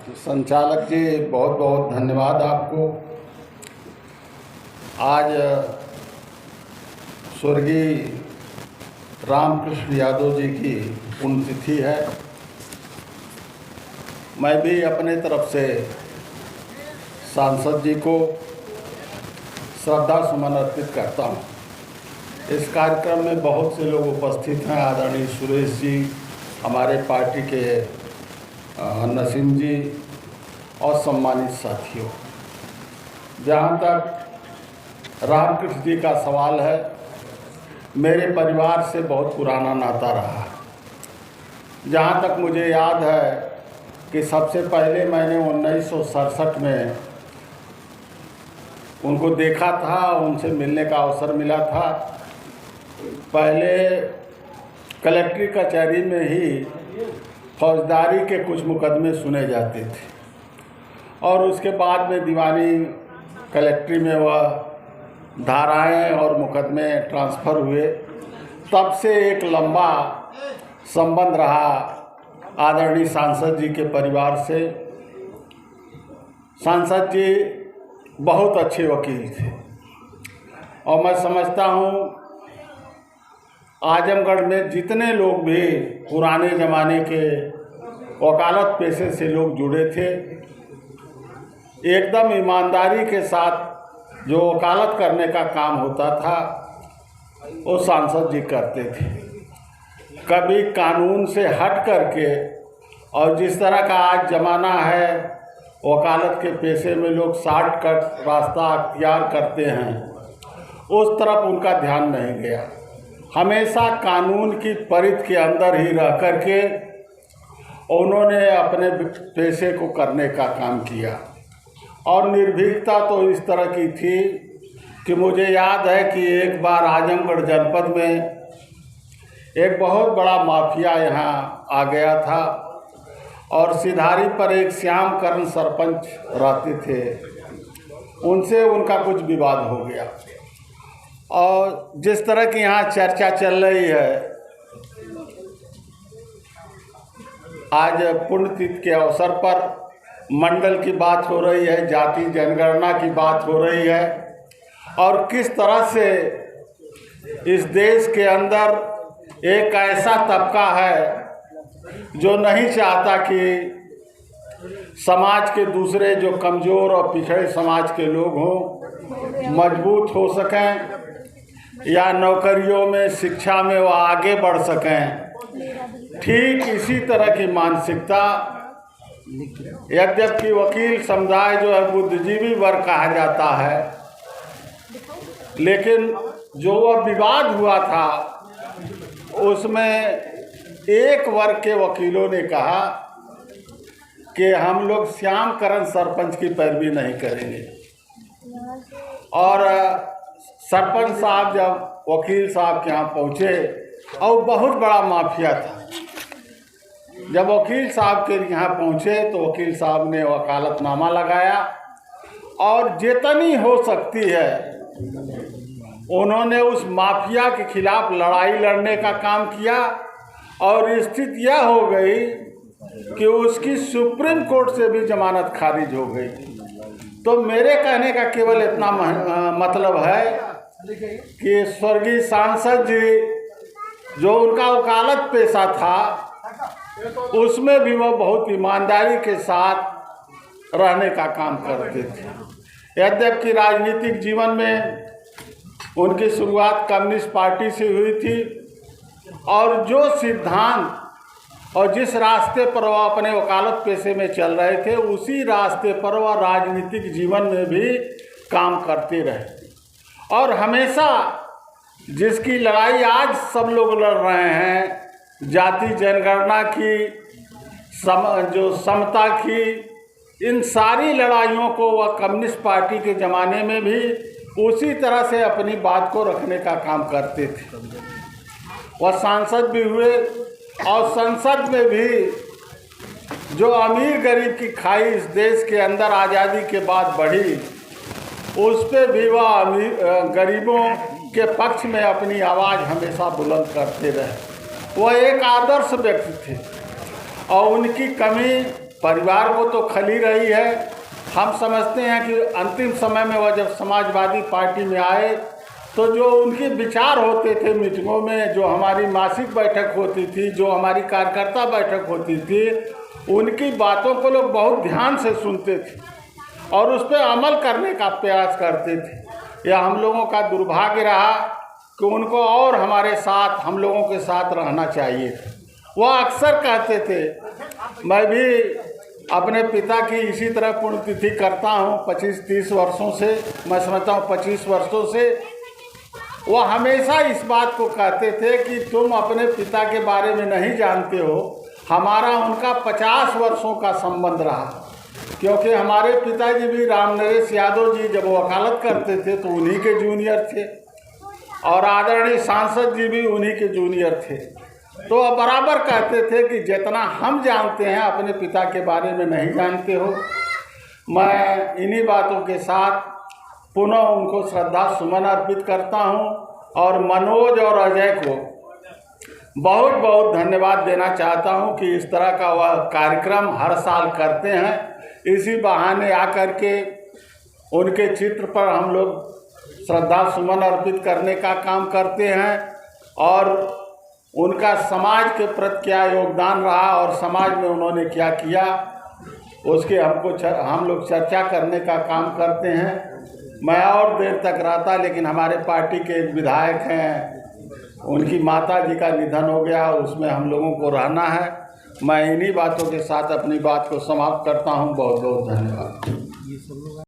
संचालक जी, बहुत बहुत धन्यवाद आपको। आज स्वर्गीय रामकृष्ण यादव जी की पुण्यतिथि है। मैं भी अपने तरफ से सांसद जी को श्रद्धा सुमन अर्पित करता हूँ। इस कार्यक्रम में बहुत से लोग उपस्थित हैं। आदरणीय सुरेश जी, हमारे पार्टी के नसीम जी और सम्मानित साथियों, जहाँ तक रामकृष्ण जी का सवाल है, मेरे परिवार से बहुत पुराना नाता रहा है। जहाँ तक मुझे याद है कि सबसे पहले मैंने 1967 में उनको देखा था, उनसे मिलने का अवसर मिला था। पहले कलेक्ट्री कचहरी में ही फौजदारी के कुछ मुकदमे सुने जाते थे और उसके बाद में दीवानी कलेक्ट्री में वह धाराएं और मुकदमे ट्रांसफ़र हुए। तब से एक लंबा संबंध रहा आदरणीय सांसद जी के परिवार से। सांसद जी बहुत अच्छे वकील थे और मैं समझता हूँ आजमगढ़ में जितने लोग भी पुराने ज़माने के वकालत पेशे से लोग जुड़े थे, एकदम ईमानदारी के साथ जो वकालत करने का काम होता था वो सांसद जी करते थे। कभी कानून से हट करके, और जिस तरह का आज ज़माना है वकालत के पेशे में लोग शॉर्टकट रास्ता अख्तियार करते हैं, उस तरफ उनका ध्यान नहीं गया। हमेशा कानून की परिधि के अंदर ही रह करके उन्होंने अपने पेशे को करने का काम किया। और निर्भीकता तो इस तरह की थी कि मुझे याद है कि एक बार आजमगढ़ जनपद में एक बहुत बड़ा माफिया यहाँ आ गया था और सिधारी पर एक श्याम करण सरपंच रहते थे। उनसे उनका कुछ विवाद हो गया और जिस तरह की यहाँ चर्चा चल रही है, आज पुण्यतिथि के अवसर पर मंडल की बात हो रही है, जाति जनगणना की बात हो रही है और किस तरह से इस देश के अंदर एक ऐसा तबका है जो नहीं चाहता कि समाज के दूसरे जो कमज़ोर और पिछड़े समाज के लोग हों मजबूत हो सकें या नौकरियों में, शिक्षा में वह आगे बढ़ सकें। ठीक इसी तरह की मानसिकता, यद्यपि वकील समुदाय जो है बुद्धिजीवी वर्ग कहा जाता है, लेकिन जो वह विवाद हुआ था उसमें एक वर्ग के वकीलों ने कहा कि हम लोग श्याम करण सरपंच की पैरवी नहीं करेंगे। और सरपंच साहब जब वकील साहब के यहाँ पहुँचे, और बहुत बड़ा माफिया था, जब वकील साहब के यहाँ पहुँचे तो वकील साहब ने वकालतनामा लगाया और जितनी हो सकती है उन्होंने उस माफिया के खिलाफ लड़ाई लड़ने का काम किया। और स्थिति यह हो गई कि उसकी सुप्रीम कोर्ट से भी जमानत खारिज हो गई। तो मेरे कहने का केवल इतना मतलब है कि स्वर्गीय सांसद जी जो उनका वकालत पेशा था उसमें भी वह बहुत ईमानदारी के साथ रहने का काम करते थे। यद्यपि राजनीतिक जीवन में उनकी शुरुआत कम्युनिस्ट पार्टी से हुई थी और जो सिद्धांत और जिस रास्ते पर वह अपने वकालत पेशे में चल रहे थे उसी रास्ते पर वह राजनीतिक जीवन में भी काम करते रहे। और हमेशा जिसकी लड़ाई आज सब लोग लड़ रहे हैं, जाति जनगणना की, जो समता की, इन सारी लड़ाइयों को वह कम्युनिस्ट पार्टी के ज़माने में भी उसी तरह से अपनी बात को रखने का काम करते थे। वह सांसद भी हुए और संसद में भी जो अमीर गरीब की खाई इस देश के अंदर आज़ादी के बाद बढ़ी, उस पर भी वह गरीबों के पक्ष में अपनी आवाज़ हमेशा बुलंद करते रहे। वह एक आदर्श व्यक्ति थे और उनकी कमी परिवार को तो खली रही है। हम समझते हैं कि अंतिम समय में वह जब समाजवादी पार्टी में आए तो जो उनके विचार होते थे मीटिंगों में, जो हमारी मासिक बैठक होती थी, जो हमारी कार्यकर्ता बैठक होती थी, उनकी बातों को लोग बहुत ध्यान से सुनते थे और उस पर अमल करने का प्रयास करते थे। यह हम लोगों का दुर्भाग्य रहा कि उनको और हमारे साथ, हम लोगों के साथ रहना चाहिए। वह अक्सर कहते थे, मैं भी अपने पिता की इसी तरह पुण्यतिथि करता हूँ 25-30 वर्षों से, मैं समझता हूँ 25 वर्षों से। वह हमेशा इस बात को कहते थे कि तुम अपने पिता के बारे में नहीं जानते हो, हमारा उनका 50 वर्षों का संबंध रहा, क्योंकि हमारे पिताजी भी राम नरेश यादव जी जब वकालत करते थे तो उन्हीं के जूनियर थे और आदरणीय सांसद जी भी उन्हीं के जूनियर थे। तो अब बराबर कहते थे कि जितना हम जानते हैं अपने पिता के बारे में नहीं जानते हो। मैं इन्हीं बातों के साथ पुनः उनको श्रद्धा सुमन अर्पित करता हूं और मनोज और अजय को बहुत बहुत धन्यवाद देना चाहता हूं कि इस तरह का वह कार्यक्रम हर साल करते हैं। इसी बहाने आकर के उनके चित्र पर हम लोग श्रद्धा सुमन अर्पित करने का काम करते हैं और उनका समाज के प्रति क्या योगदान रहा और समाज में उन्होंने क्या किया उसके हम लोग चर्चा करने का काम करते हैं। मैं और देर तक रहता, लेकिन हमारे पार्टी के एक विधायक हैं, उनकी माता जी का निधन हो गया, उसमें हम लोगों को रहना है। मैं इन्हीं बातों के साथ अपनी बात को समाप्त करता हूं। बहुत बहुत धन्यवाद।